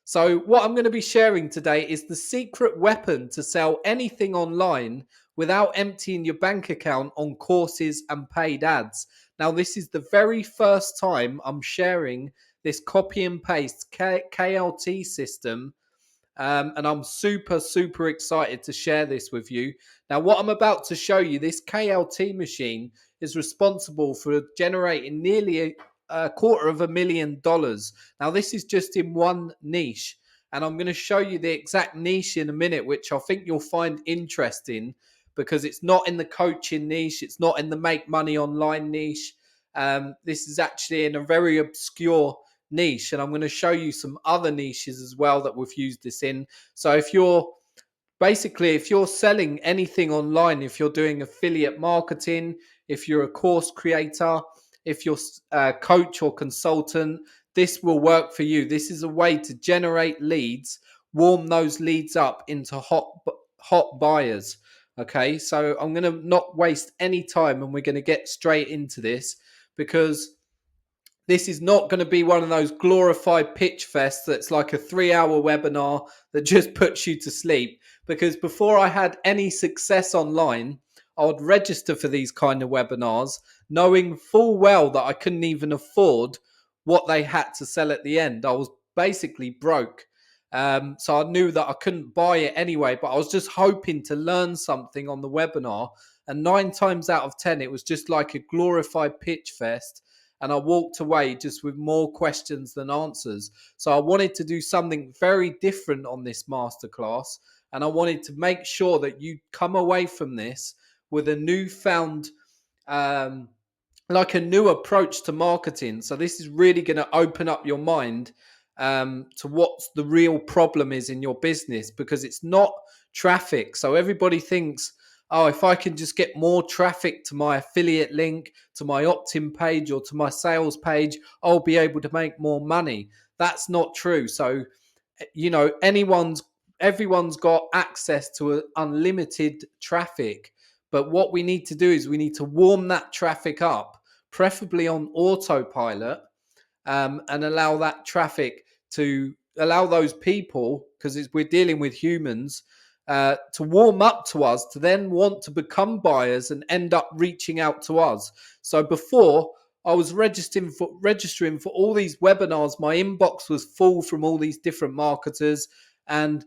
So, what I'm going to be sharing today is the secret weapon to sell anything online without emptying your bank account on courses and paid ads. Now, this is the very first time I'm sharing this copy and paste KLT system, and I'm super excited to share this with you. Now, what I'm about to show you, this KLT machine is responsible for generating nearly a $250,000. Now, this is just in one niche, and I'm going to show you the exact niche in a minute, which I think you'll find interesting because it's not in the coaching niche, it's not in the make money online niche. This is actually in a very obscure niche, and I'm going to show you some other niches as well that we've used this in. So if you're selling anything online, if you're doing affiliate marketing, if you're a course creator, if you're a coach or consultant, this will work for you. This is a way to generate leads, warm those leads up into hot buyers. Okay, so I'm going to not waste any time, and we're going to get straight into this, because this is not going to be one of those glorified pitch fests that's like a 3-hour webinar that just puts you to sleep. Because before I had any success online, I would register for these kind of webinars, knowing full well that I couldn't even afford what they had to sell at the end. I was basically broke. So I knew that I couldn't buy it anyway, but I was just hoping to learn something on the webinar. And 9 times out of 10, it was just like a glorified pitch fest. And I walked away just with more questions than answers. So I wanted to do something very different on this masterclass. And I wanted to make sure that you come away from this with a newfound, like a new approach to marketing. So this is really going to open up your mind to what the real problem is in your business, because it's not traffic. So everybody thinks, oh, if I can just get more traffic to my affiliate link, to my opt-in page, or to my sales page, I'll be able to make more money. That's not true. So, everyone's got access to unlimited traffic. But what we need to do is we need to warm that traffic up, preferably on autopilot, and allow that traffic to allow those people, because we're dealing with humans, to warm up to us, to then want to become buyers and end up reaching out to us. So before, I was registering for all these webinars. My inbox was full from all these different marketers, and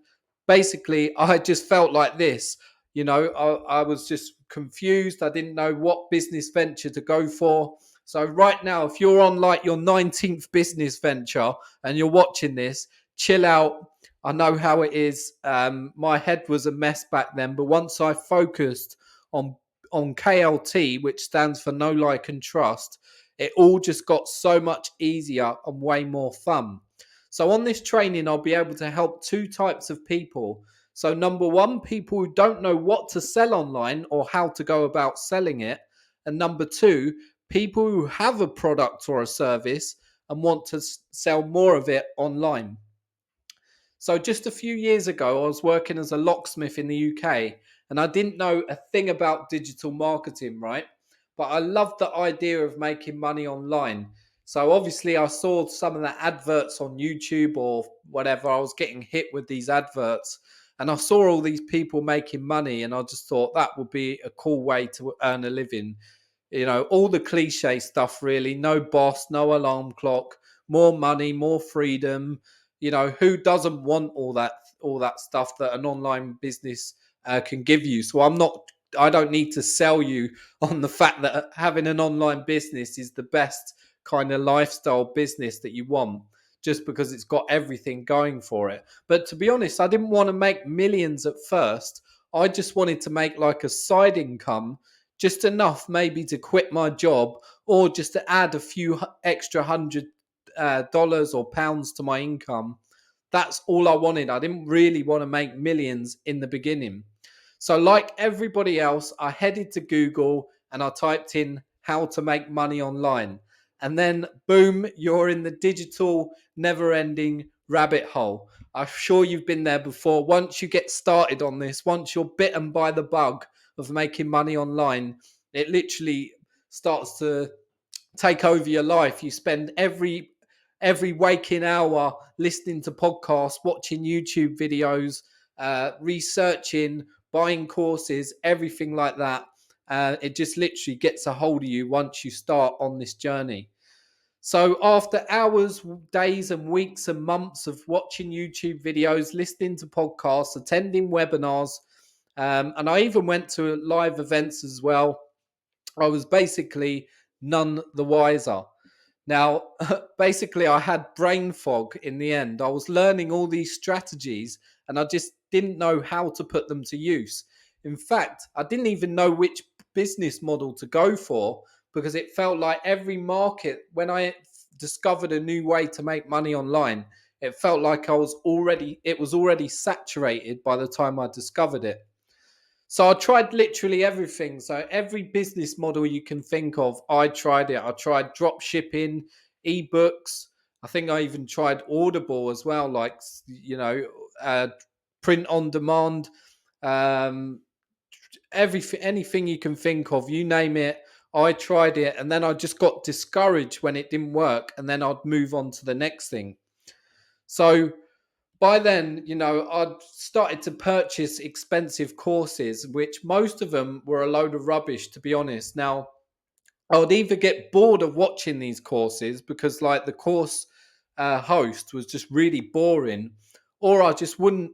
basically I just felt like this. I was just confused. I didn't know what business venture to go for. So right now, if you're on like your 19th business venture and you're watching this, chill out. I know how it is. My head was a mess back then, but once I focused on KLT, which stands for Know, Like and Trust, it all just got so much easier and way more fun. So on this training, I'll be able to help 2 types of people. So number 1, people who don't know what to sell online or how to go about selling it. And number 2, people who have a product or a service and want to sell more of it online. So just a few years ago, I was working as a locksmith in the UK, and I didn't know a thing about digital marketing, right? But I loved the idea of making money online. So obviously I saw some of the adverts on YouTube or whatever. I was getting hit with these adverts, and I saw all these people making money, and I just thought that would be a cool way to earn a living. All the cliche stuff, really. No boss, no alarm clock, more money, more freedom. Who doesn't want all that stuff that an online business can give you? So I don't need to sell you on the fact that having an online business is the best kind of lifestyle business that you want, just because it's got everything going for it. But to be honest, I didn't want to make millions at first. I just wanted to make like a side income, just enough maybe to quit my job, or just to add a few extra $100 or pounds to my income. That's all I wanted. I didn't really want to make millions in the beginning. So like everybody else, I headed to Google and I typed in how to make money online. And then boom, you're in the digital never-ending rabbit hole. I'm sure you've been there before. Once you get started on this, once you're bitten by the bug of making money online, it literally starts to take over your life. You spend every every waking hour listening to podcasts, watching YouTube videos, researching, buying courses, everything like that. It just literally gets a hold of you once you start on this journey. So after hours, days and weeks and months of watching YouTube videos, listening to podcasts, attending webinars, and I even went to live events as well, I was basically none the wiser. Now, basically, I had brain fog in the end. I was learning all these strategies and I just didn't know how to put them to use. In fact, I didn't even know which business model to go for because it felt like every market, when I discovered a new way to make money online, it felt like it was already saturated by the time I discovered it. So I tried literally everything. So every business model you can think of, I tried it. I tried drop shipping, ebooks. I think I even tried Audible as well, like, uh, print on demand, um, everything, anything you can think of, you name it. I tried it, and then I just got discouraged when it didn't work, and then I'd move on to the next thing. So by then, I'd started to purchase expensive courses, which most of them were a load of rubbish, to be honest. Now, I would either get bored of watching these courses because, like, the course host was just really boring, or I just wouldn't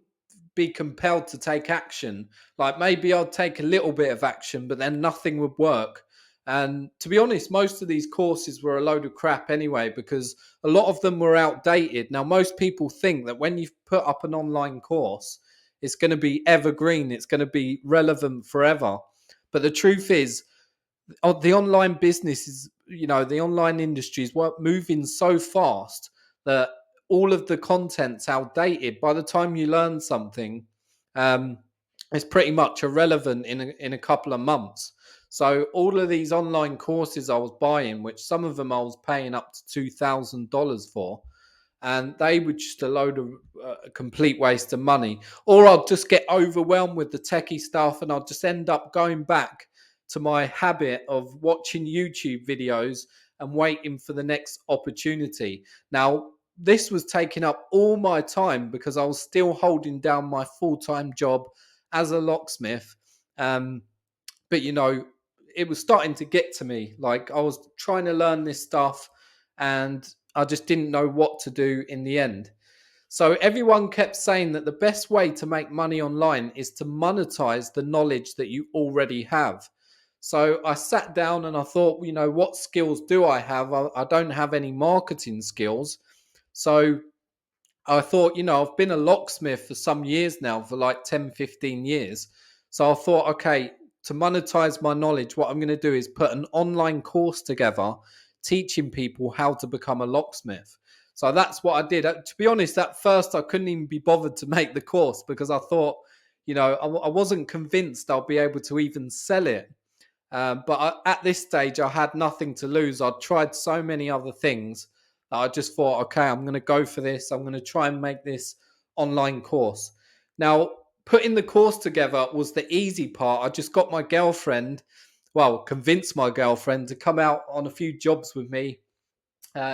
be compelled to take action. Like, maybe I'd take a little bit of action, but then nothing would work. And to be honest, most of these courses were a load of crap anyway, because a lot of them were outdated. Now, most people think that when you've put up an online course, it's going to be evergreen, it's going to be relevant forever. But the truth is, the online business is, the online industry is moving so fast that all of the content's outdated. By the time you learn something, um, it's pretty much irrelevant in a couple of months. So all of these online courses I was buying, which some of them I was paying up to $2,000 for, and they were just a load of complete waste of money. Or I'd just get overwhelmed with the techie stuff, and I'd just end up going back to my habit of watching YouTube videos and waiting for the next opportunity. Now, this was taking up all my time because I was still holding down my full-time job as a locksmith. But it was starting to get to me. Like, I was trying to learn this stuff and I just didn't know what to do in the end. So everyone kept saying that the best way to make money online is to monetize the knowledge that you already have. So I sat down and I thought, what skills do I have? I don't have any marketing skills. So I thought, I've been a locksmith for some years now, for like 10, 15 years. So I thought, okay, to monetize my knowledge, what I'm going to do is put an online course together teaching people how to become a locksmith. So that's what I did. To be honest, at first I couldn't even be bothered to make the course because I thought, I wasn't convinced I'll be able to even sell it. But at this stage, I had nothing to lose. I'd tried so many other things that I just thought, okay, I'm going to go for this. I'm going to try and make this online course. Now, putting the course together was the easy part. I just got my girlfriend, convinced my girlfriend to come out on a few jobs with me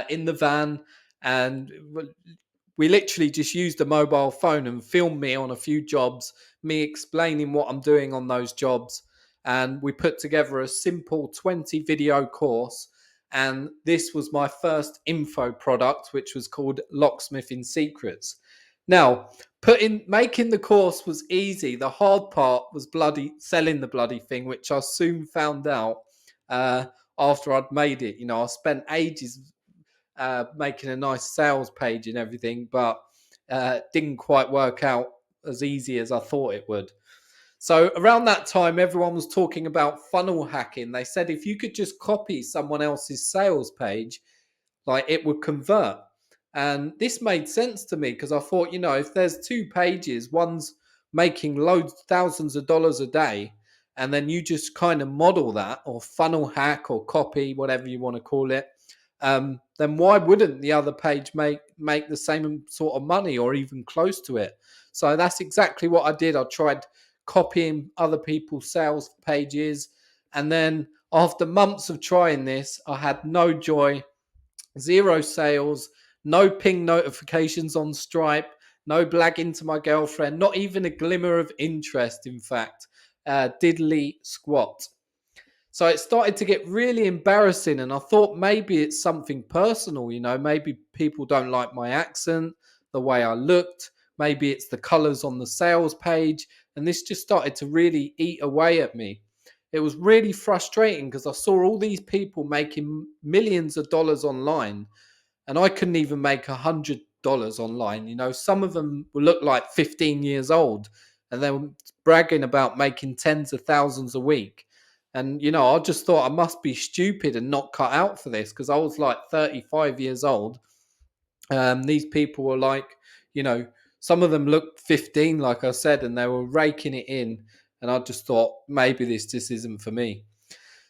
in the van. And we literally just used a mobile phone and filmed me on a few jobs, me explaining what I'm doing on those jobs. And we put together a simple 20 video course. And this was my first info product, which was called Locksmithing Secrets. Now, making the course was easy. The hard part was bloody selling the bloody thing, which I soon found out after I'd made it. I spent ages making a nice sales page and everything, but didn't quite work out as easy as I thought it would. So around that time, everyone was talking about funnel hacking. They said if you could just copy someone else's sales page, like, it would convert. And this made sense to me because I thought, if there's two pages, one's making loads, thousands of dollars a day, and then you just kind of model that, or funnel hack, or copy, whatever you want to call it, then why wouldn't the other page make the same sort of money or even close to it? So that's exactly what I did. I tried copying other people's sales pages, and then after months of trying this, I had no joy, zero sales, no ping notifications on Stripe, no blagging to my girlfriend, not even a glimmer of interest, in fact. Diddly squat. So it started to get really embarrassing, and I thought maybe it's something personal, maybe people don't like my accent, the way I looked, maybe it's the colors on the sales page, and this just started to really eat away at me. It was really frustrating because I saw all these people making millions of dollars online, and I couldn't even make $100 online. Some of them look like 15 years old, and they were bragging about making tens of thousands a week. And I just thought I must be stupid and not cut out for this, because I was like 35 years old. These people were like, some of them looked 15, like I said, and they were raking it in. And I just thought maybe this just isn't for me.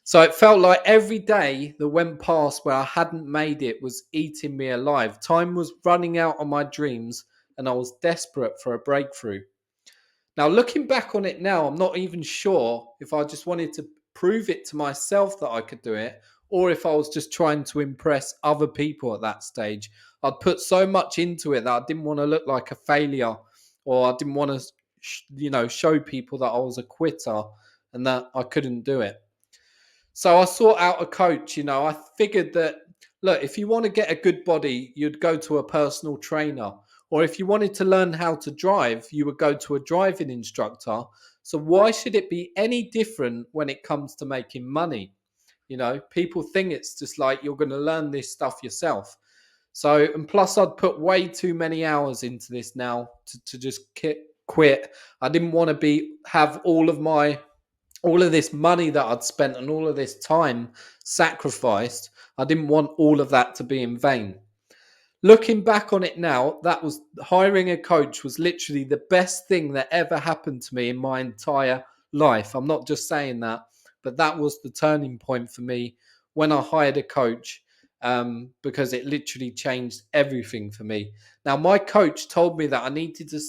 So it felt like every day that went past where I hadn't made it was eating me alive. Time was running out on my dreams, and I was desperate for a breakthrough. Now, looking back on it now, I'm not even sure if I just wanted to prove it to myself that I could do it, or if I was just trying to impress other people at that stage. I'd put so much into it that I didn't want to look like a failure, or I didn't want to, show people that I was a quitter and that I couldn't do it. So I sought out a coach. I figured that, look, if you want to get a good body, you'd go to a personal trainer. Or if you wanted to learn how to drive, you would go to a driving instructor. So why should it be any different when it comes to making money? People think it's just like you're going to learn this stuff yourself. So, and plus I'd put way too many hours into this now to just quit. I didn't want to have all of this money that I'd spent and all of this time sacrificed. I didn't want all of that to be in vain. Looking back on it now, hiring a coach was literally the best thing that ever happened to me in my entire life. I'm not just saying that, but that was the turning point for me when I hired a coach, because it literally changed everything for me. Now, my coach told me that I needed to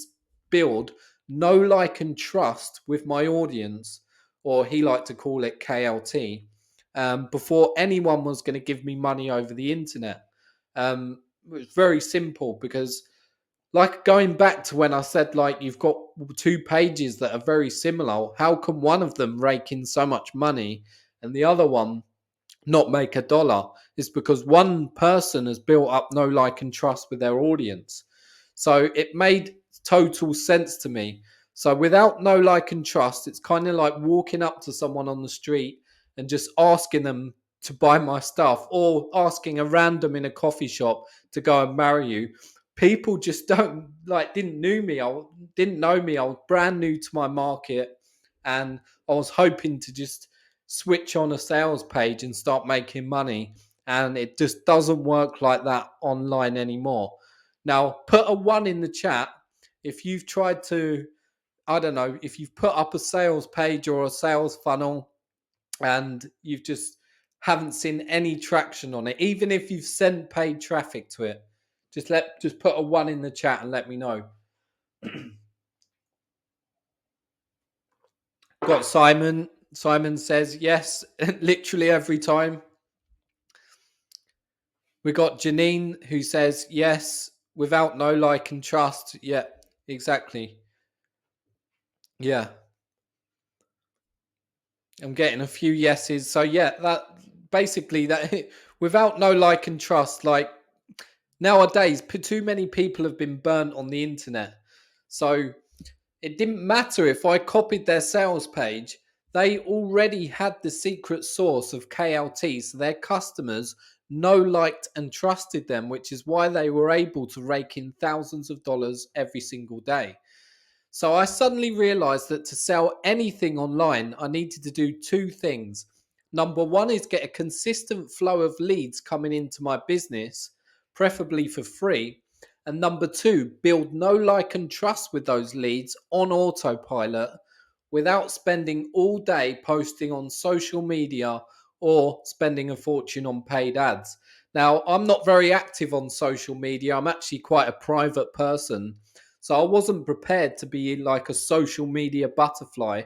build know, like, and trust with my audience, or he liked to call it KLT, before anyone was going to give me money over the internet. It was very simple, because, like, going back to when I said, like, you've got two pages that are very similar, how can one of them rake in so much money and the other one not make a dollar? It's because one person has built up know, like, and trust with their audience. So it made total sense to me. So without know, like, and trust, it's kind of like walking up to someone on the street and just asking them to buy my stuff, or asking a random in a coffee shop to go and marry you. People just didn't know me. I was brand new to my market, and I was hoping to just switch on a sales page and start making money. And it just doesn't work like that online anymore. Now, put a 1 in the chat if you've tried to, I don't know, if you've put up a sales page or a sales funnel and you've just haven't seen any traction on it, even if you've sent paid traffic to it. Just put a 1 in the chat and let me know. Got Simon. Simon says yes, literally every time. We got Janine, who says yes, without know, like, and trust. Yeah, exactly. Yeah. I'm getting a few yeses. So yeah, that basically that without know, like, and trust, like, nowadays too many people have been burnt on the internet. So it didn't matter if I copied their sales page. They already had the secret source of KLT, so their customers know, liked, and trusted them, which is why they were able to rake in thousands of dollars every single day. So I suddenly realized that to sell anything online, I needed to do two things. Number one is get a consistent flow of leads coming into my business, preferably for free. And number two, build know, like, and trust with those leads on autopilot without spending all day posting on social media or spending a fortune on paid ads. Now, I'm not very active on social media. I'm actually quite a private person. So I wasn't prepared to be like a social media butterfly,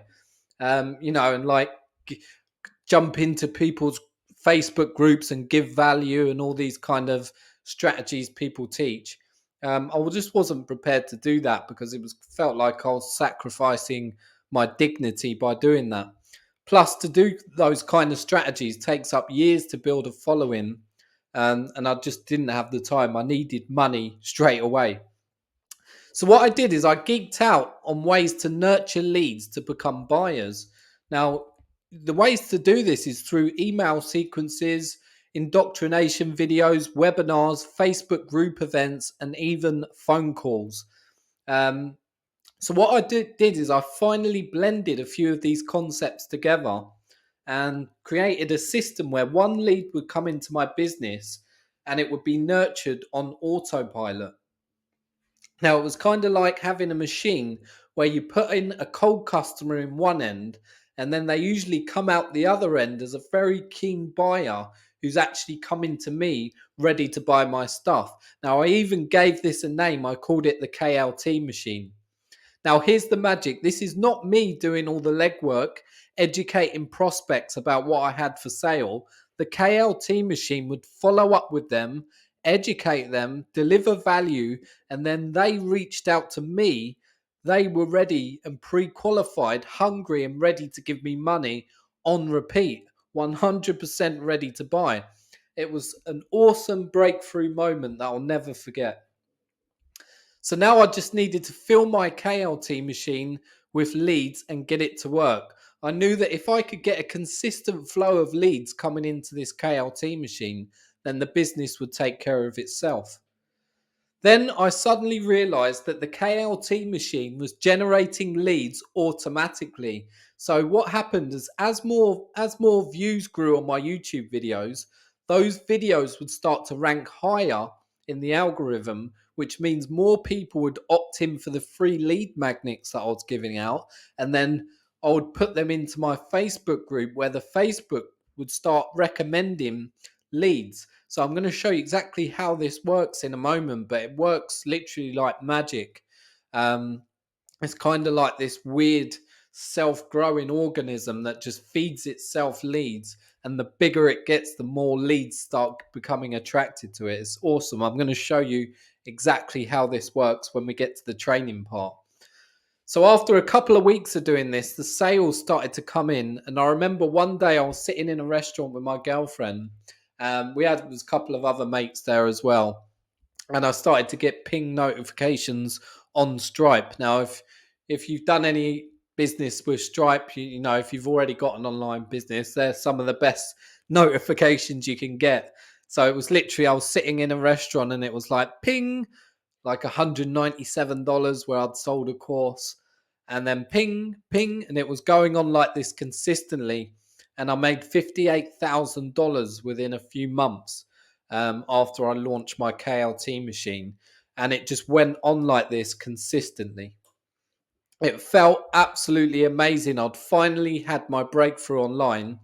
and like jump into people's Facebook groups and give value and all these kind of strategies people teach. I just wasn't prepared to do that because it was felt like I was sacrificing my dignity by doing that. Plus, to do those kind of strategies takes up years to build a following, and I just didn't have the time. I needed money straight away. So what I did is I geeked out on ways to nurture leads to become buyers. Now, the ways to do this is through email sequences, indoctrination videos, webinars, Facebook group events, and even phone calls. Um, so what I did is I finally blended a few of these concepts together and created a system where one lead would come into my business and it would be nurtured on autopilot. Now, it was kind of like having a machine where you put in a cold customer in one end, and then they usually come out the other end as a very keen buyer who's actually coming to me ready to buy my stuff. Now, I even gave this a name. I called it the KLT machine. Now, here's the magic. This is not me doing all the legwork, educating prospects about what I had for sale. The KLT machine would follow up with them, educate them, deliver value, and then they reached out to me. They were ready and pre-qualified, hungry and ready to give me money on repeat, 100% ready to buy. It was an awesome breakthrough moment that I'll never forget. So now I just needed to fill my KLT machine with leads and get it to work. I knew that if I could get a consistent flow of leads coming into this KLT machine, then the business would take care of itself. Then I suddenly realized that the KLT machine was generating leads automatically. So what happened is as more views grew on my YouTube videos, those videos would start to rank higher in the algorithm, which means more people would opt in for the free lead magnets that I was giving out. And then I would put them into my Facebook group where the Facebook would start recommending leads. So I'm going to show you exactly how this works in a moment, but it works literally like magic. It's kind of like this weird self-growing organism that just feeds itself leads, and the bigger it gets, the more leads start becoming attracted to it. It's awesome. I'm going to show you exactly how this works when we get to the training part. So after a couple of weeks of doing this, the sales started to come in. And I remember one day I was sitting in a restaurant with my girlfriend. There was a couple of other mates there as well. And I started to get ping notifications on Stripe. Now, if you've done any business with Stripe, you know, if you've already got an online business, they're some of the best notifications you can get. So it was literally, I was sitting in a restaurant and it was like ping, like $197 where I'd sold a course, and then ping, ping, and it was going on like this consistently. And I made $58,000 within a few months after I launched my KLT machine. And it just went on like this consistently. It felt absolutely amazing. I'd finally had my breakthrough online,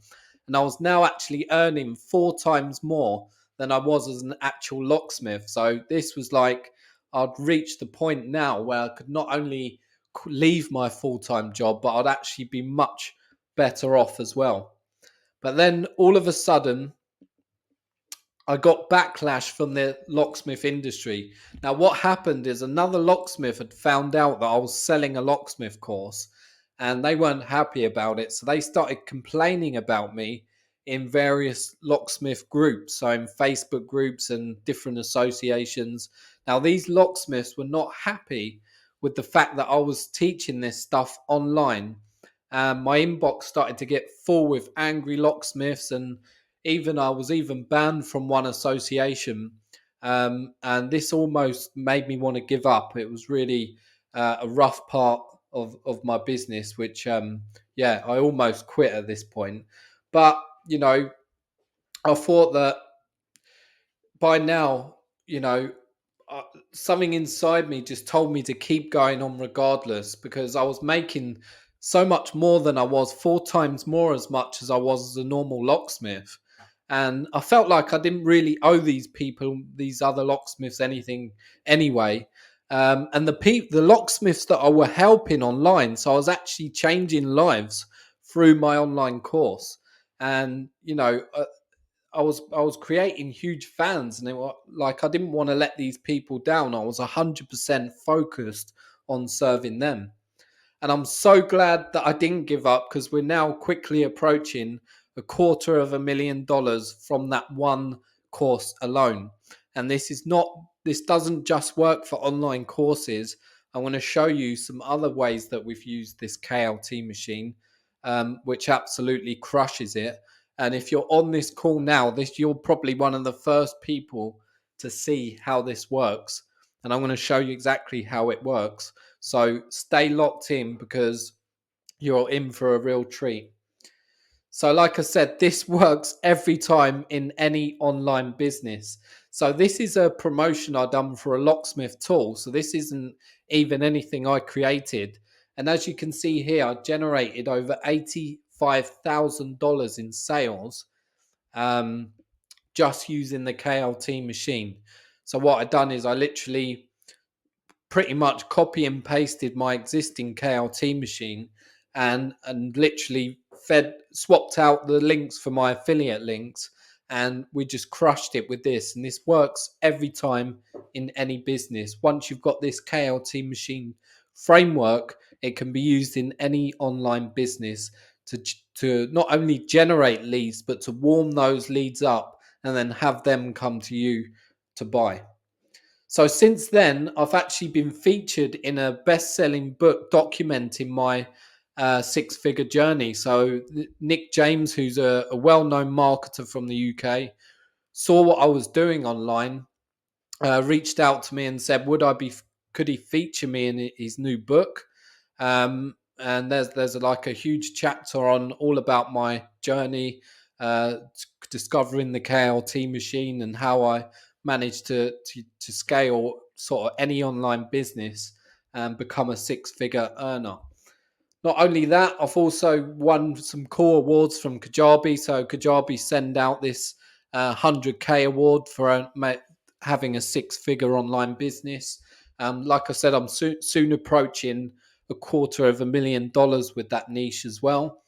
and I was now actually earning 4 times more than I was as an actual locksmith. So this was like I'd reached the point now where I could not only leave my full-time job, but I'd actually be much better off as well. But then all of a sudden, I got backlash from the locksmith industry. Now, what happened is another locksmith had found out that I was selling a locksmith course, and they weren't happy about it. So they started complaining about me in various locksmith groups, so in Facebook groups and different associations. Now, these locksmiths were not happy with the fact that I was teaching this stuff online. My inbox started to get full with angry locksmiths, and even I was even banned from one association, and this almost made me want to give up. It was really a rough part of my business, which I almost quit at this point. But you know, I thought that by now, you know, uh, something inside me just told me to keep going on regardless, because I was making so much more than I was, 4 times more as much as I was as a normal locksmith. And I felt like I didn't really owe these people, these other locksmiths, anything anyway. And the locksmiths that I were helping online, so I was actually changing lives through my online course. And you know, I was creating huge fans, and it was like I didn't want to let these people down. I was 100% focused on serving them. And I'm so glad that I didn't give up, because we're now quickly approaching $250,000 from that one course alone. And this doesn't just work for online courses. I want to show you some other ways that we've used this KLT machine, which absolutely crushes it. And if you're on this call now, you're probably one of the first people to see how this works. And I'm going to show you exactly how it works. So stay locked in, because you're in for a real treat. So like I said, this works every time in any online business. So this is a promotion I done for a locksmith tool. So this isn't even anything I created. And as you can see here, I generated over $85,000 in sales, just using the KLT machine. So what I done is I literally pretty much copy and pasted my existing KLT machine, and literally swapped out the links for my affiliate links, and we just crushed it with this. And this works every time in any business. Once you've got this KLT machine framework, it can be used in any online business to not only generate leads, but to warm those leads up and then have them come to you to buy. So since then, I've actually been featured in a best-selling book documenting my six-figure journey. So Nick James, who's a well-known marketer from the UK, saw what I was doing online, reached out to me and said, could he feature me in his new book? And there's like a huge chapter on all about my journey, discovering the KLT machine, and how I managed to scale sort of any online business and become a six-figure earner. Not only that, I've also won some cool awards from Kajabi. So Kajabi send out this 100K award for having a six-figure online business. Like I said, I'm soon approaching $250,000 with that niche as well.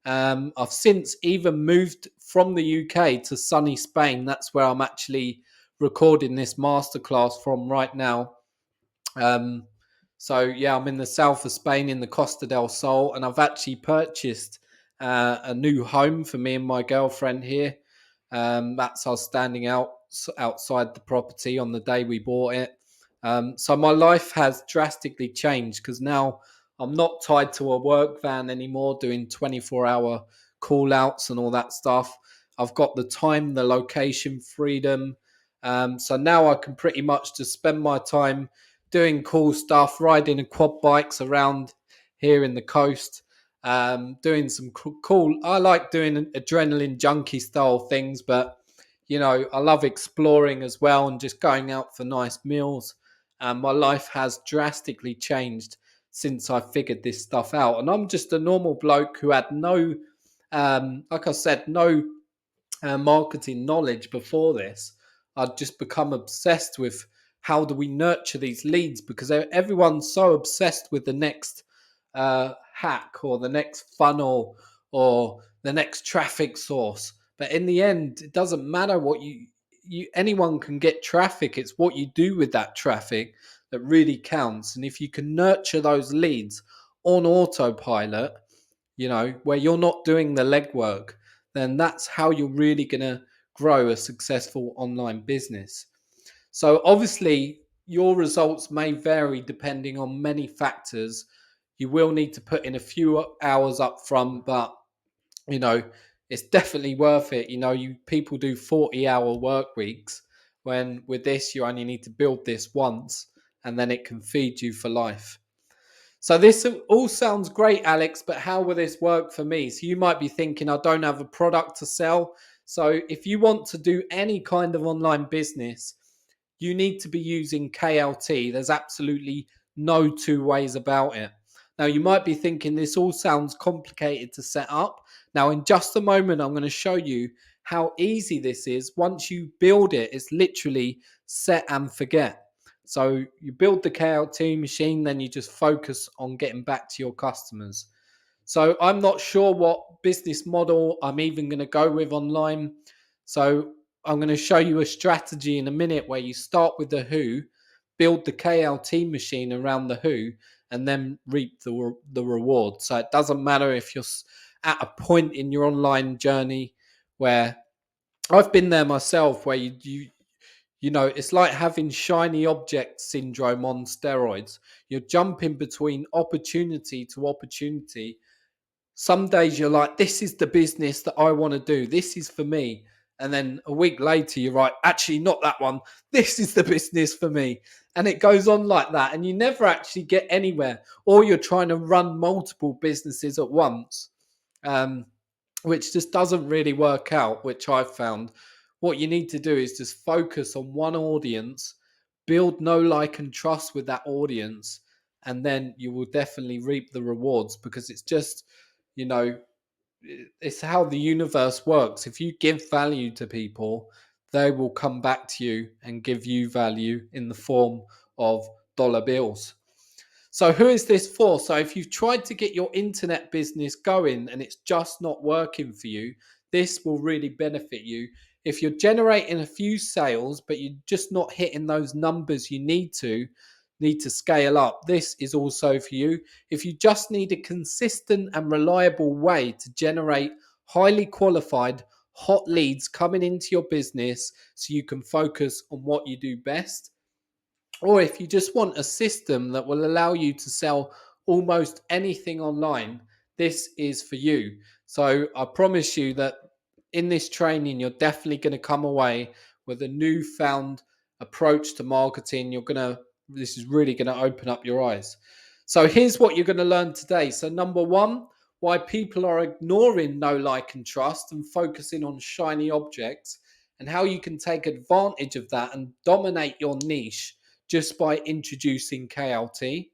I've since even moved from the UK to sunny Spain. That's where I'm actually recording this masterclass from right now. So yeah, I'm in the south of Spain in the Costa del Sol, and I've actually purchased a new home for me and my girlfriend here. That's us standing outside the property on the day we bought it. So my life has drastically changed, because now I'm not tied to a work van anymore, doing 24-hour call outs and all that stuff. I've got the time, the location freedom. So now I can pretty much just spend my time doing cool stuff, riding quad bikes around here in the coast, doing some cool. I like doing adrenaline junkie style things, but I love exploring as well, and just going out for nice meals. My life has drastically changed since I figured this stuff out. And I'm just a normal bloke who had no, like I said, no marketing knowledge before this. I'd just become obsessed with how do we nurture these leads, because everyone's so obsessed with the next hack, or the next funnel, or the next traffic source. But in the end, it doesn't matter what anyone can get traffic. It's what you do with that traffic that really counts. And if you can nurture those leads on autopilot, where you're not doing the legwork, then that's how you're really going to grow a successful online business. So obviously, your results may vary depending on many factors. You will need to put in a few hours up front, but it's definitely worth it. People do 40-hour work weeks, when with this you only need to build this once, and then it can feed you for life. So this all sounds great, Alex, but how will this work for me? So you might be thinking, I don't have a product to sell. So if you want to do any kind of online business, you need to be using KLT. There's absolutely no two ways about it. Now, you might be thinking this all sounds complicated to set up. Now, in just a moment, I'm going to show you how easy this is. Once you build it, it's literally set and forget. So you build the KLT machine, then you just focus on getting back to your customers. So I'm not sure what business model I'm even going to go with online. So I'm going to show you a strategy in a minute where you start with the who, build the KLT machine around the who, and then reap the reward. So it doesn't matter if you're at a point in your online journey where I've been there myself, where you know, it's like having shiny object syndrome on steroids. You're jumping between opportunity to opportunity. Some days you're like, this is the business that I want to do. This is for me. And then a week later, you're like, actually, not that one. This is the business for me. And it goes on like that. And you never actually get anywhere. Or you're trying to run multiple businesses at once, um, which just doesn't really work out, which I've found. What you need to do is just focus on one audience, build know, like, and trust with that audience. And then you will definitely reap the rewards, because it's just, you know, it's how the universe works. If you give value to people, they will come back to you and give you value in the form of dollar bills. So who is this for? So if you've tried to get your internet business going and it's just not working for you, this will really benefit you. If you're generating a few sales, but you're just not hitting those numbers you need to scale up, this is also for you. If you just need a consistent and reliable way to generate highly qualified, hot leads coming into your business so you can focus on what you do best, or if you just want a system that will allow you to sell almost anything online, this is for you. So I promise you that in this training, you're definitely going to come away with a newfound approach to marketing. This is really going to open up your eyes. So here's what you're going to learn today. So number one, why people are ignoring know, like, and trust and focusing on shiny objects, and how you can take advantage of that and dominate your niche just by introducing KLT.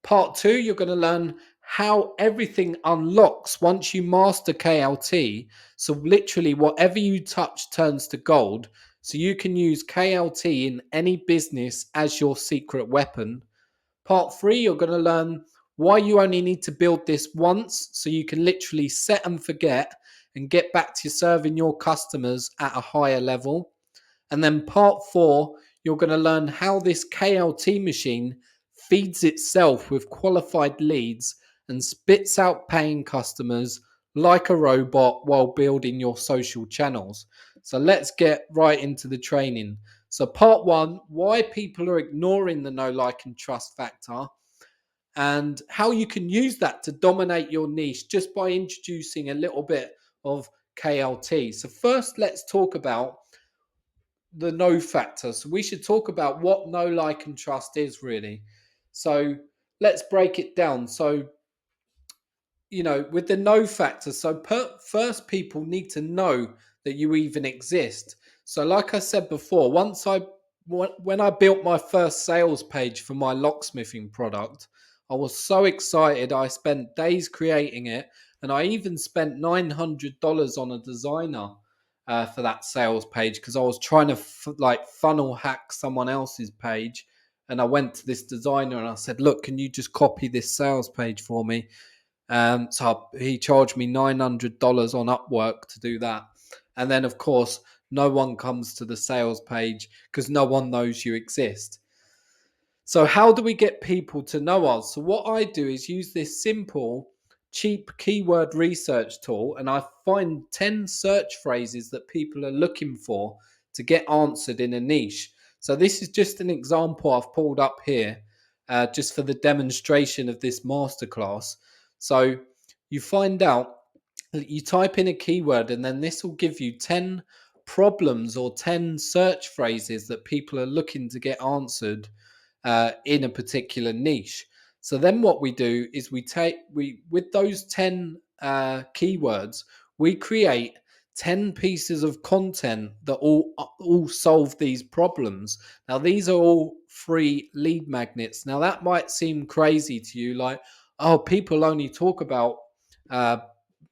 Part two, you're going to learn how everything unlocks once you master KLT. So literally whatever you touch turns to gold. So you can use KLT in any business as your secret weapon. Part three, you're going to learn why you only need to build this once, so you can literally set and forget and get back to serving your customers at a higher level. And then part four, you're going to learn how this KLT machine feeds itself with qualified leads and spits out paying customers like a robot while building your social channels. So let's get right into the training. So part one, why people are ignoring the know, like, and trust factor, and how you can use that to dominate your niche just by introducing a little bit of KLT. So first, let's talk about the know factor. So we should talk about what know, like, and trust is really. So let's break it down. So, you know, with the know factor, so first people need to know that you even exist. So like I said before, when I built my first sales page for my locksmithing product, I was so excited. I spent days creating it, and I even spent $900 on a designer for that sales page, because I was trying to funnel hack someone else's page. And I went to this designer and I said, look, can you just copy this sales page for me? So he charged me $900 on Upwork to do that. And then, of course, no one comes to the sales page because no one knows you exist. So how do we get people to know us? So what I do is use this simple, cheap keyword research tool, and I find 10 search phrases that people are looking for to get answered in a niche. So this is just an example I've pulled up here, just for the demonstration of this masterclass. So you find out, you type in a keyword, and then this will give you 10 problems or 10 search phrases that people are looking to get answered in a particular niche. So then what we do is with those 10 keywords, we create 10 pieces of content that all solve these problems. Now, these are all free lead magnets. Now, that might seem crazy to you, like, oh, people only talk about uh,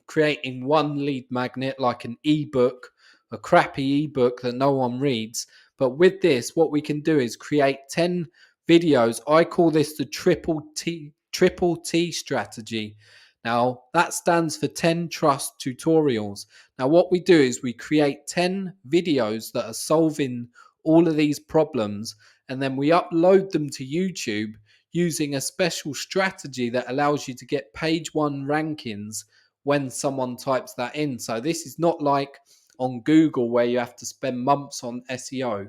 creating one lead magnet, like an ebook, a crappy ebook that no one reads. But with this, what we can do is create 10 videos. I call this the triple T strategy. Now, that stands for 10 trust tutorials. Now, what we do is we create 10 videos that are solving all of these problems, and then we upload them to YouTube using a special strategy that allows you to get page one rankings when someone types that in. So, this is not like on Google where you have to spend months on SEO.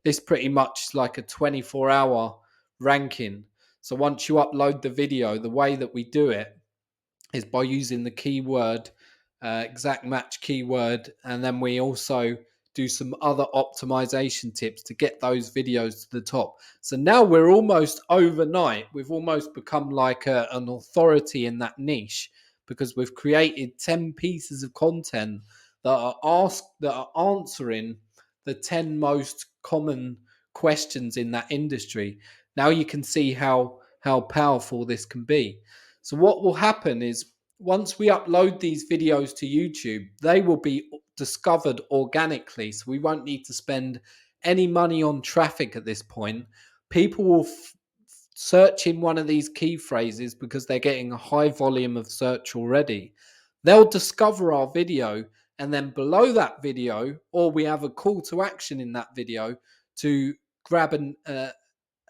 This pretty much is like a 24-hour ranking. So, once you upload the video, the way that we do it is by using the keyword exact match keyword, and then we also do some other optimization tips to get those videos to the top. So now we're almost overnight, we've almost become like an authority in that niche, because we've created 10 pieces of content that are answering the 10 most common questions in that industry. Now you can see how powerful this can be. So what will happen is, once we upload these videos to YouTube, they will be discovered organically. So we won't need to spend any money on traffic at this point. People will search in one of these key phrases because they're getting a high volume of search already. They'll discover our video, and then below that video, or we have a call to action in that video to grab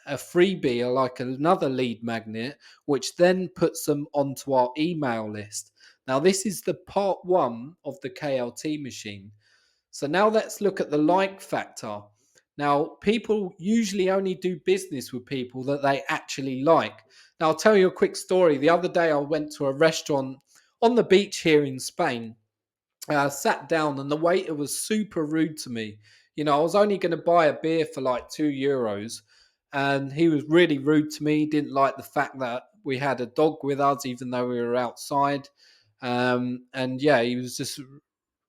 a freebie or like another lead magnet, which then puts them onto our email list. Now, this is the part one of the KLT machine. So now let's look at the like factor. Now, people usually only do business with people that they actually like. Now, I'll tell you a quick story. The other day, I went to a restaurant on the beach here in Spain. I sat down and the waiter was super rude to me. You know, I was only going to buy a beer for like €2, and he was really rude to me. He didn't like the fact that we had a dog with us, even though we were outside. And yeah, he was just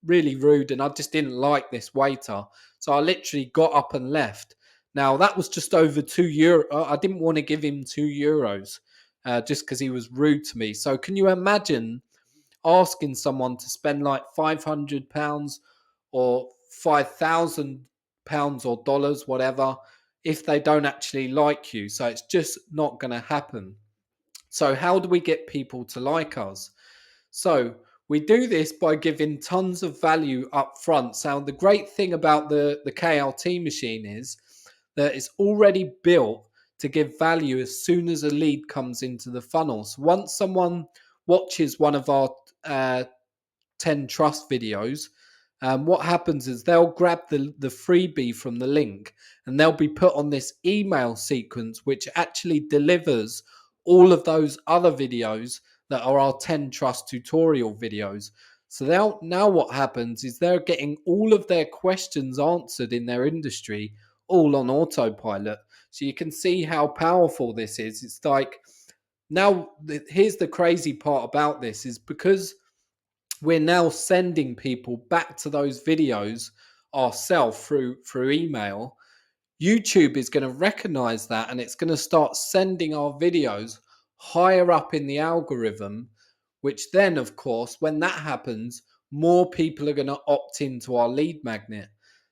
really rude, and I just didn't like this waiter. So I literally got up and left. Now, that was just over €2. I didn't want to give him €2 just because he was rude to me. So can you imagine asking someone to spend like £500 or £5,000 or dollars, whatever, if they don't actually like you? So it's just not going to happen. So how do we get people to like us? So we do this by giving tons of value up front. So the great thing about the KLT machine is that it's already built to give value as soon as a lead comes into the funnel. So once someone watches one of our 10 trust videos, what happens is they'll grab the freebie from the link, and they'll be put on this email sequence, which actually delivers all of those other videos that are our 10 trust tutorial videos. So now what happens is they're getting all of their questions answered in their industry, all on autopilot. So you can see how powerful this is. It's like, now here's the crazy part about this, is because we're now sending people back to those videos ourselves through email. YouTube is going to recognize that, and it's going to start sending our videos higher up in the algorithm, which then, of course, when that happens, more people are going to opt into our lead magnet.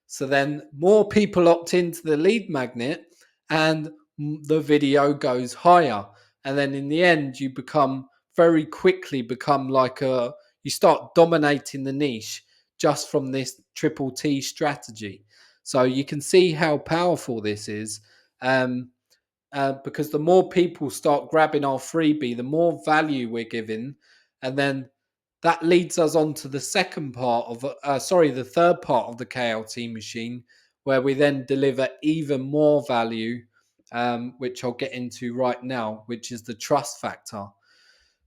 So then more people opt into the lead magnet, and the video goes higher. And then in the end, you very quickly become like you start dominating the niche just from this triple T strategy. So you can see how powerful this is, because the more people start grabbing our freebie, the more value we're giving, and then that leads us on to the the third part of the KLT machine, where we then deliver even more value, which I'll get into right now, which is the trust factor.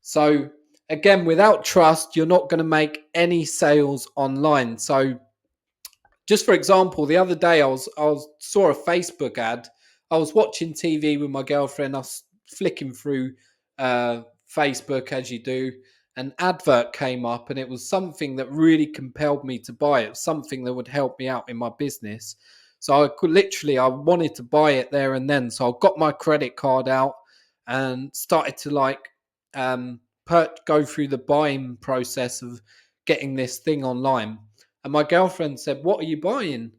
So again, without trust, you're not going to make any sales online. So just for example, the other day I saw a Facebook ad. I was watching TV with my girlfriend. I was flicking through Facebook as you do. An advert came up, and it was something that really compelled me to buy it. Something that would help me out in my business. So I wanted to buy it there and then. So I got my credit card out and started to go through the buying process of getting this thing online. And my girlfriend said, "What are you buying?"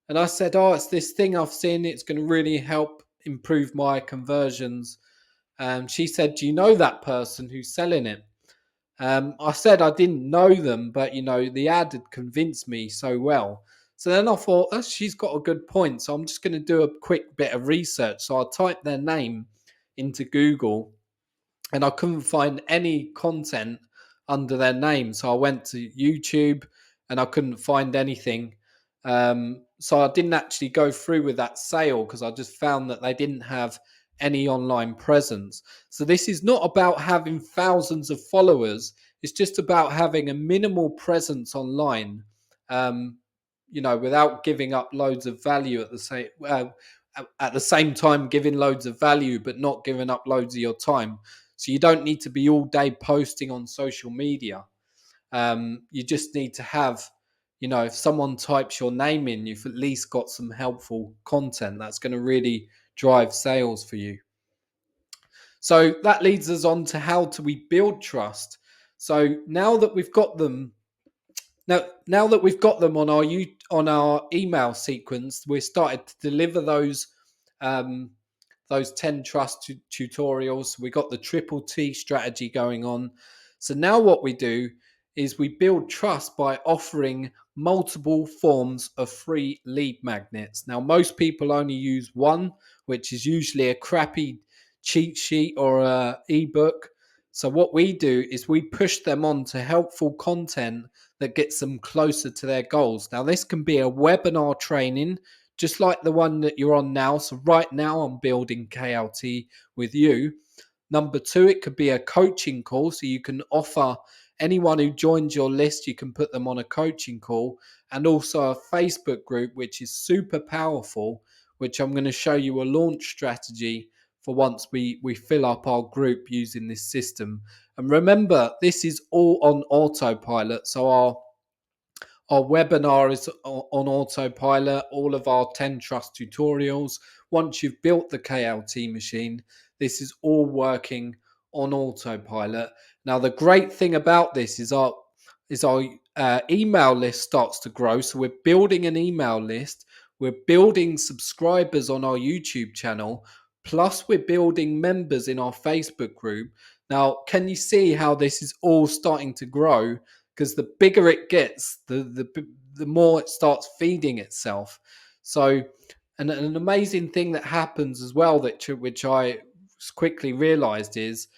And I said, "Oh, it's this thing I've seen. It's going to really help improve my conversions." And she said, "Do you know that person who's selling it?" I said I didn't know them, but the ad had convinced me so well. So then I thought, oh, she's got a good point. So I'm just going to do a quick bit of research. So I typed their name into Google, and I couldn't find any content under their name. So I went to YouTube, and I couldn't find anything. So I didn't actually go through with that sale because I just found that they didn't have any online presence. So this is not about having thousands of followers. It's just about having a minimal presence online, without giving up loads of value at the same time, giving loads of value, but not giving up loads of your time. So you don't need to be all day posting on social media. You just need to have, if someone types your name in, you've at least got some helpful content that's going to really drive sales for you. So that leads us on to how do we build trust. So now that we've got them, on our email sequence, we're started to deliver those 10 trust tutorials. We got the triple T strategy going on. So now what we do is we build trust by offering multiple forms of free lead magnets. Now, most people only use one, which is usually a crappy cheat sheet or a ebook. So what we do is we push them on to helpful content that gets them closer to their goals. Now, this can be a webinar training, just like the one that you're on now. So right now I'm building KLT with you. Number two, it could be a coaching call. So you can offer anyone who joins your list, you can put them on a coaching call, and also a Facebook group, which is super powerful, which I'm going to show you a launch strategy for once we fill up our group using this system. And remember, this is all on autopilot. So our webinar is on autopilot, all of our 10 trust tutorials. Once you've built the KLT machine, this is all working on autopilot. Now, the great thing about this is our email list starts to grow. So we're building an email list. We're building subscribers on our YouTube channel. Plus, we're building members in our Facebook group. Now, can you see how this is all starting to grow? Because the bigger it gets, the more it starts feeding itself. So, an amazing thing that happens as well, which I quickly realized, is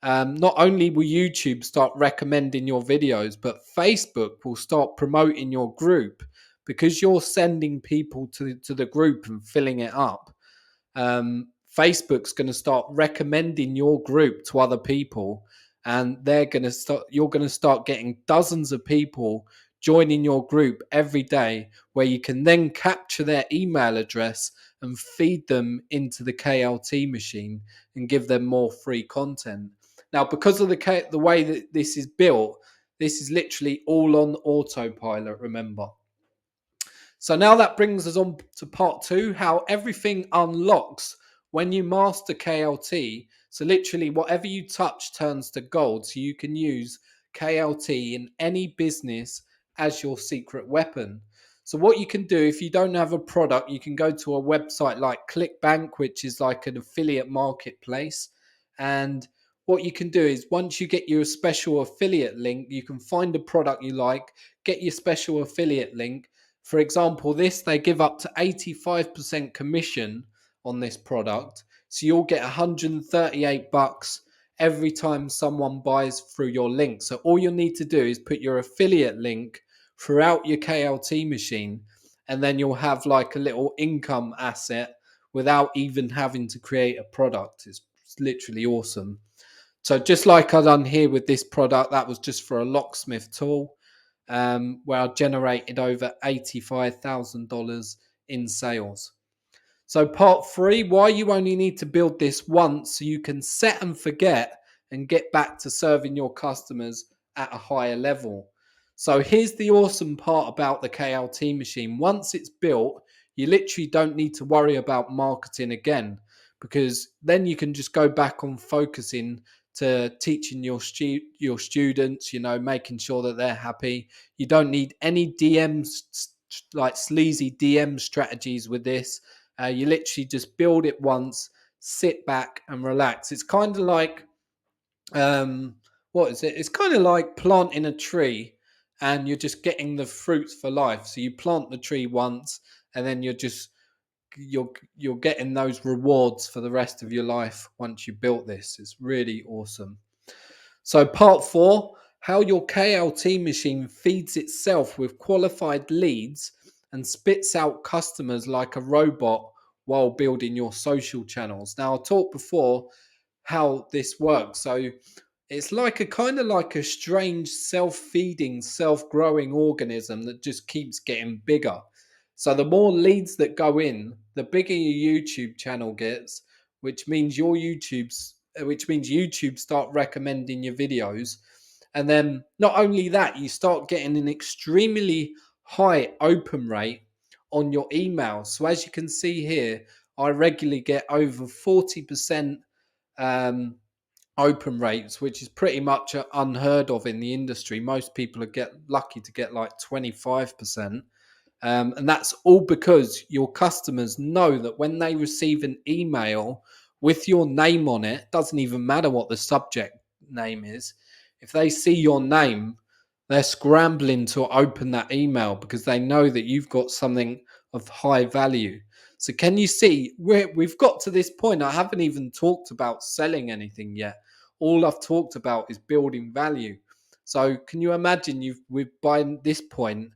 not only will YouTube start recommending your videos, but Facebook will start promoting your group because you're sending people to the group and filling it up. Facebook's going to start recommending your group to other people, and you're going to start getting dozens of people joining your group every day, where you can then capture their email address and feed them into the KLT machine and give them more free content. Now, because of the way that this is built, this is literally all on autopilot, remember. So now that brings us on to part two, how everything unlocks when you master KLT. So literally whatever you touch turns to gold. So you can use KLT in any business as your secret weapon. So what you can do, if you don't have a product, you can go to a website like ClickBank, which is like an affiliate marketplace. And what you can do is, once you get your special affiliate link, you can find a product you like, get your special affiliate link. For example, they give up to 85% commission on this product. So you'll get $138 every time someone buys through your link. So all you'll need to do is put your affiliate link throughout your KLT machine, and then you'll have like a little income asset without even having to create a product. It's literally awesome. So just like I've done here with this product, that was just for a locksmith tool, where I generated over $85,000 in sales. So part three, why you only need to build this once so you can set and forget and get back to serving your customers at a higher level. So here's the awesome part about the KLT machine. Once it's built, you literally don't need to worry about marketing again, because then you can just go back on focusing to teaching your students, making sure that they're happy. You don't need any DMs, like sleazy DM strategies with this. You literally just build it once, sit back and relax. It's kind of like what is it? It's kind of like planting a tree and you're just getting the fruits for life. So you plant the tree once and then you're getting those rewards for the rest of your life once you built this. It's really awesome. So part 4, how your KLT machine feeds itself with qualified leads and spits out customers like a robot while building your social channels. Now I talked before how this works. So it's like a kind of like a strange self-feeding, self-growing organism that just keeps getting bigger. So the more leads that go in, the bigger your YouTube channel gets, which means YouTube start recommending your videos. And then not only that, you start getting an extremely high open rate on your emails. So as you can see here, I regularly get over 40% um, open rates, which is pretty much unheard of in the industry. Most people get lucky to get like 25%. And that's all because your customers know that when they receive an email with your name on it, doesn't even matter what the subject name is. If they see your name, they're scrambling to open that email because they know that you've got something of high value. So can you see we've got to this point? I haven't even talked about selling anything yet. All I've talked about is building value. So can you imagine we've by this point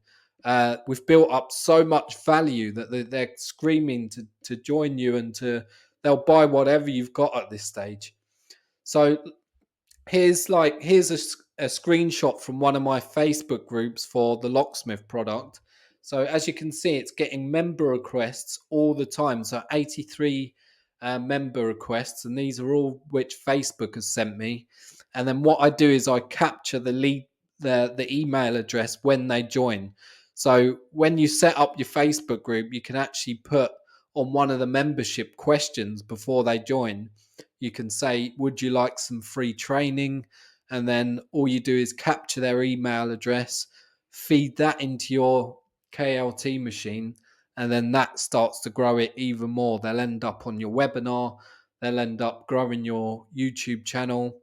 we've built up so much value that they're screaming to join you and they'll buy whatever you've got at this stage. So here's a screenshot from one of my Facebook groups for the locksmith product. So as you can see, it's getting member requests all the time. So 83 member requests, and these are all which Facebook has sent me. And then what I do is I capture the email address when they join. So when you set up your Facebook group, you can actually put on one of the membership questions before they join. You can say, would you like some free training? And then all you do is capture their email address, feed that into your KLT machine, and then that starts to grow it even more. They'll end up on your webinar, they'll end up growing your YouTube channel,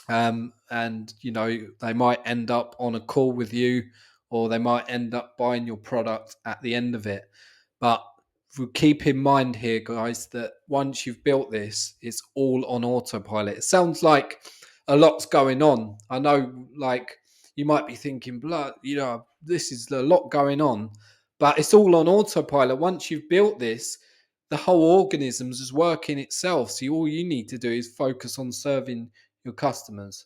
and they might end up on a call with you, or they might end up buying your product at the end of it. But keep in mind here, guys, that once you've built this, it's all on autopilot. It sounds like a lot's going on. I know, like, you might be thinking, blood, this is a lot going on, but it's all on autopilot. Once you've built this, the whole organism is working itself. So all you need to do is focus on serving your customers.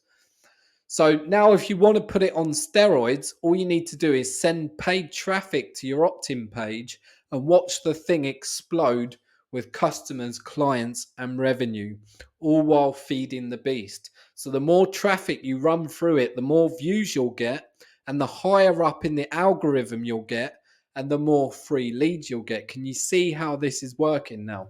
So now if you want to put it on steroids, all you need to do is send paid traffic to your opt-in page and watch the thing explode with customers, clients, and revenue, all while feeding the beast. So the more traffic you run through it, the more views you'll get, and the higher up in the algorithm you'll get, and the more free leads you'll get. Can you see how this is working now?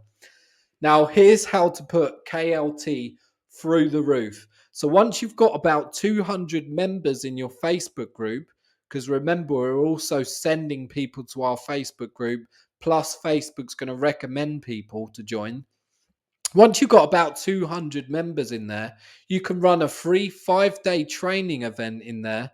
Now, here's how to put KLT through the roof. So once you've got about 200 members in your Facebook group, because remember, we're also sending people to our Facebook group, plus Facebook's going to recommend people to join. Once you've got about 200 members in there, you can run a free 5-day training event in there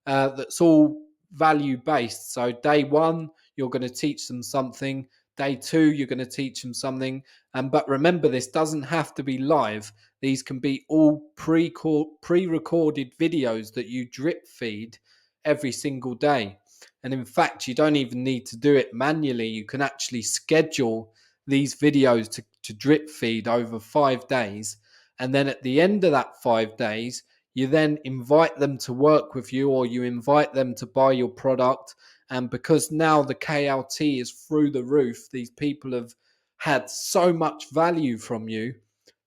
that's all value based. So day 1, you're going to teach them something. Day 2, you're going to teach them something. But remember, this doesn't have to be live. These can be all pre-recorded videos that you drip feed every single day. And in fact, you don't even need to do it manually. You can actually schedule these videos to drip feed over 5 days. And then at the end of that 5 days, you then invite them to work with you, or you invite them to buy your product. And because now the KLT is through the roof, these people have had so much value from you.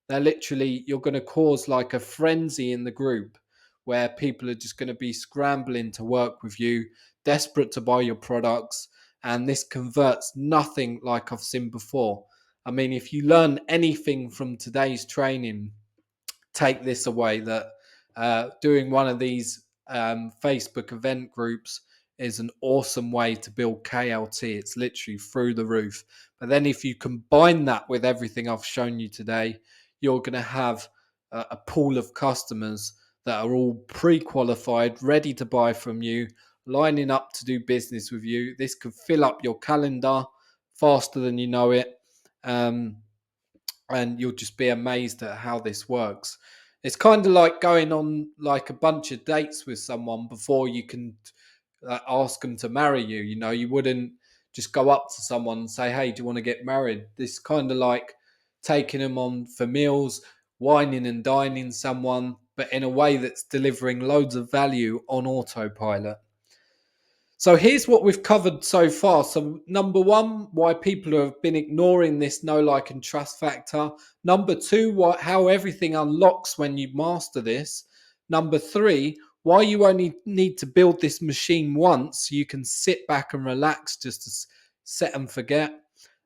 You're going to cause like a frenzy in the group where people are just going to be scrambling to work with you, desperate to buy your products. And this converts nothing like I've seen before. I mean, if you learn anything from today's training, take this away, that doing one of these Facebook event groups is an awesome way to build KLT. It's literally through the roof. But then if you combine that with everything I've shown you today, you're going to have a pool of customers that are all pre-qualified, ready to buy from you, lining up to do business with you. This could fill up your calendar faster than you know it. Um, and you'll just be amazed at how this works. It's kind of like going on like a bunch of dates with someone before you can ask them to marry you. You know, you wouldn't just go up to someone and say, "Hey, do you want to get married?" This kind of like taking them on for meals, whining and dining someone, but in a way that's delivering loads of value on autopilot. So here's what we've covered so far. So number one, why people have been ignoring this know, like, and trust factor. Number two, how everything unlocks when you master this. Number three, why you only need to build this machine once so you can sit back and relax, just to set and forget.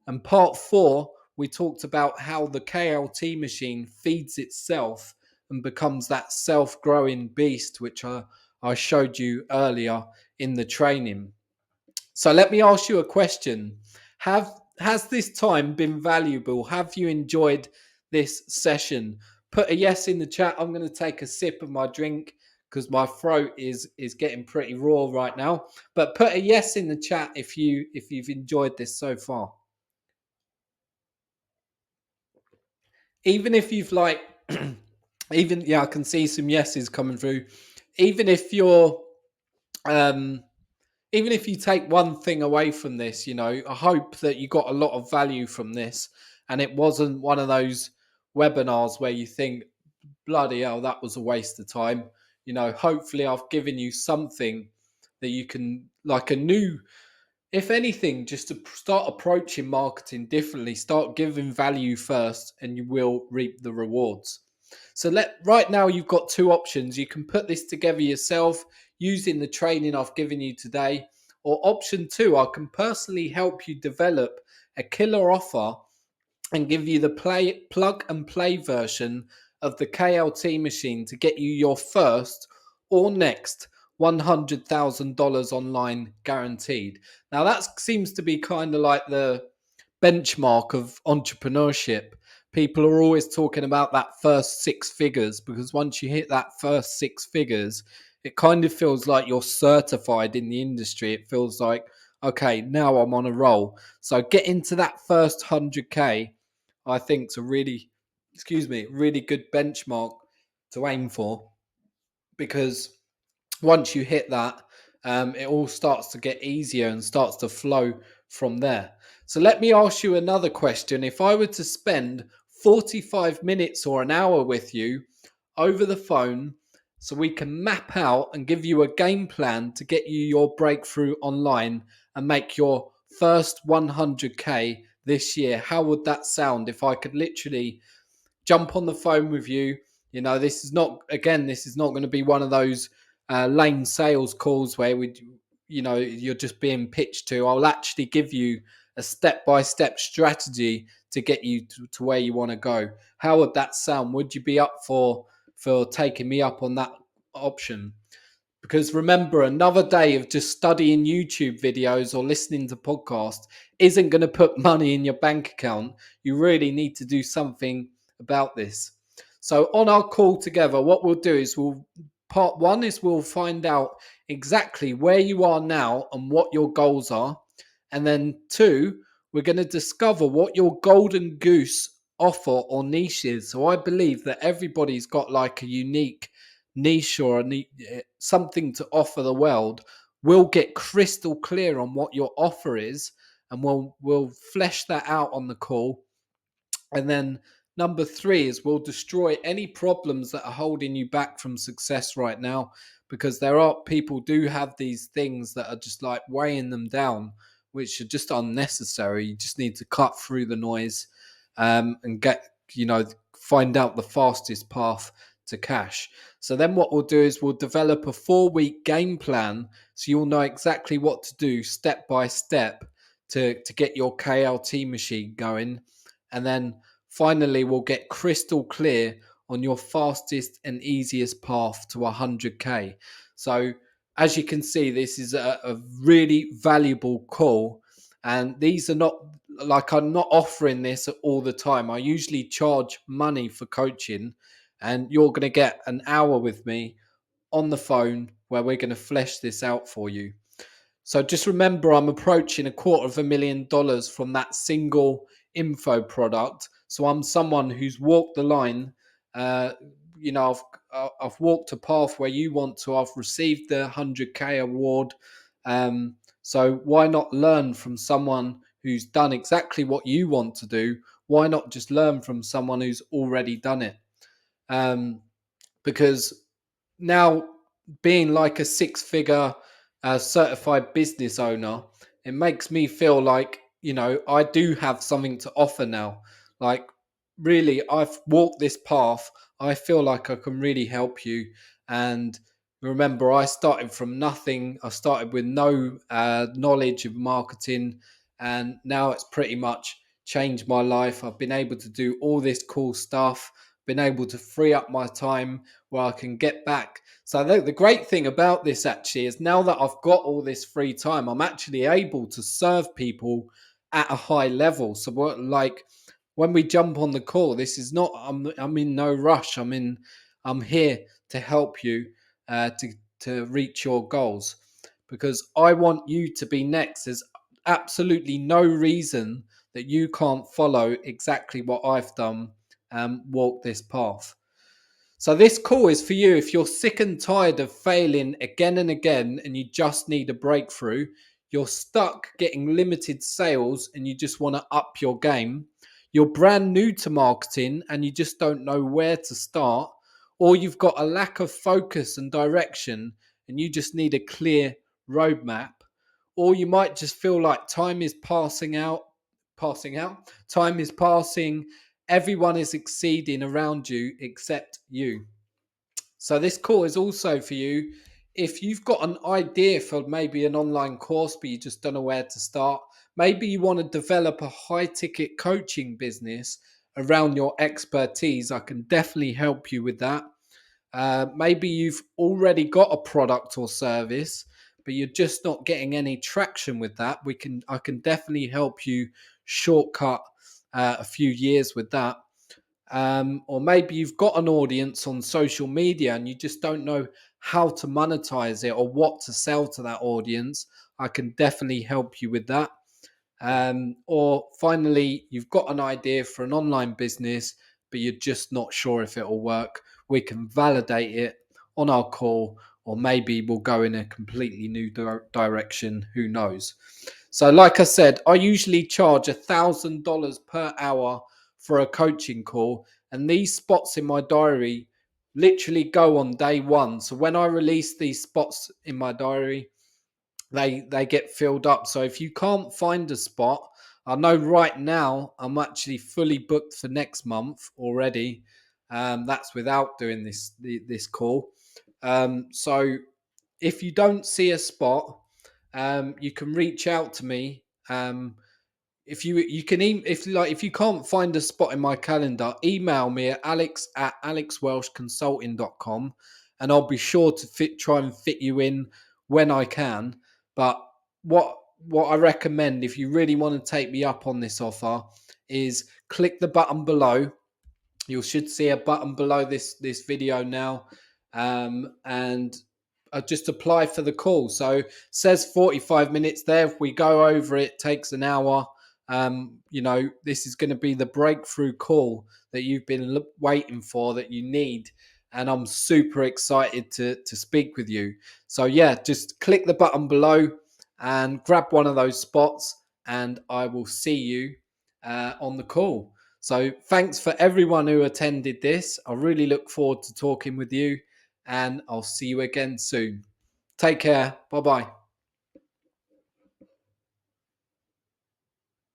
And part four, we talked about how the KLT machine feeds itself and becomes that self-growing beast, which I showed you earlier in the training. So let me ask you a question. Has this time been valuable? Have you enjoyed this session? Put a yes in the chat. I'm going to take a sip of my drink because my throat is getting pretty raw right now. But put a yes in the chat if you've enjoyed this so far. Even if you've like even I can see some yeses coming through. Even if you're even if you take one thing away from this, you know, I hope that you got a lot of value from this and it wasn't one of those webinars where you think, bloody hell, that was a waste of time. You know, hopefully I've given you something that you can, like a new, if anything, just to start approaching marketing differently, start giving value first and you will reap the rewards. So right now you've got two options. You can put this together yourself using the training I've given you today, or option two, I can personally help you develop a killer offer and give you the plug and play version of the KLT machine to get you your first or next $100,000 online guaranteed. Now that seems to be kind of like the benchmark of entrepreneurship. People are always talking about that first six figures because once you hit that first six figures, it kind of feels like you're certified in the industry. It feels like, okay, now I'm on a roll. So get into that first 100K, I think, is a really, really good benchmark to aim for, because once you hit that, it all starts to get easier and starts to flow from there. So let me ask you another question. If I were to spend 45 minutes or an hour with you over the phone, so we can map out and give you a game plan to get you your breakthrough online and make your first 100K this year, how would that sound if I could literally jump on the phone with you? You know, this is not going to be one of those lame sales calls where you're just being pitched to. I'll actually give you a step-by-step strategy to get you to where you want to go. How would that sound? Would you be up for taking me up on that option? Because remember, another day of just studying YouTube videos or listening to podcasts isn't going to put money in your bank account. You really need to do something about this. So on our call together, what we'll do is part one is we'll find out exactly where you are now and what your goals are. And then two, we're going to discover what your golden goose offer or niche is. So I believe that everybody's got like a unique niche or something to offer the world. We'll get crystal clear on what your offer is, and we'll flesh that out on the call. And then number three is we'll destroy any problems that are holding you back from success right now, because there are people do have these things that are just like weighing them down, which are just unnecessary. You just need to cut through the noise and find out the fastest path to cash. So then what we'll do is we'll develop a 4-week game plan so you'll know exactly what to do step by step to get your KLT machine going. And then finally, we'll get crystal clear on your fastest and easiest path to 100K. So as you can see, this is a really valuable call. And these are not like, I'm not offering this all the time. I usually charge money for coaching. and you're going to get an hour with me on the phone where we're going to flesh this out for you. So just remember, I'm approaching $250,000 from that single info product. So I'm someone who's walked the line. Uh, I've walked a path where you want to. I've received the 100K award. So why not learn from someone who's done exactly what you want to do? Why not just learn from someone who's already done it? Because now, being like a six-figure certified business owner, it makes me feel like, I do have something to offer now. Like, really, I've walked this path. I feel like I can really help you. And remember, I started from nothing. I started with no knowledge of marketing, and now it's pretty much changed my life. I've been able to do all this cool stuff, been able to free up my time where I can get back. So the great thing about this actually is, now that I've got all this free time, I'm actually able to serve people at a high level. So like when we jump on the call, this is not, I'm in no rush. I'm here to help you to reach your goals, because I want you to be next. There's absolutely no reason that you can't follow exactly what I've done and walk this path. So this call is for you if you're sick and tired of failing again and again and you just need a breakthrough. You're stuck getting limited sales and you just want to up your game. You're brand new to marketing and you just don't know where to start. Or you've got a lack of focus and direction and you just need a clear roadmap. Or you might just feel like time is passing out. Time is passing. Everyone is exceeding around you except you. So this call is also for you if you've got an idea for maybe an online course, but you just don't know where to start. Maybe you want to develop a high ticket coaching business around your expertise. I can definitely help you with that. Maybe you've already got a product or service, but you're just not getting any traction with that. I can definitely help you shortcut a few years with that. Or maybe you've got an audience on social media and you just don't know how to monetize it or what to sell to that audience. I can definitely help you with that. Or finally, you've got an idea for an online business, but you're just not sure if it will work. We can validate it on our call, or maybe we'll go in a completely new direction. Who knows? So, like I said, I usually charge $1,000 per hour for a coaching call, and these spots in my diary literally go on day one. So when I release these spots in my diary, they get filled up. So if you can't find a spot, I know right now I'm actually fully booked for next month already. That's without doing this call. So if you don't see a spot, you can reach out to me. If you can if you can't find a spot in my calendar, email me at alex@alexwelshconsulting.com, and I'll be sure to try and fit you in when I can. But what I recommend, if you really want to take me up on this offer, is click the button below. You should see a button below this video now, and just apply for the call. So it says 45 minutes there. If we go over it, takes an hour. This is going to be the breakthrough call that you've been waiting for, that you need, and I'm super excited to speak with you. So yeah, just click the button below and grab one of those spots, and I will see you on the call. So thanks for everyone who attended this. I really look forward to talking with you, and I'll see you again soon. Take care. Bye bye.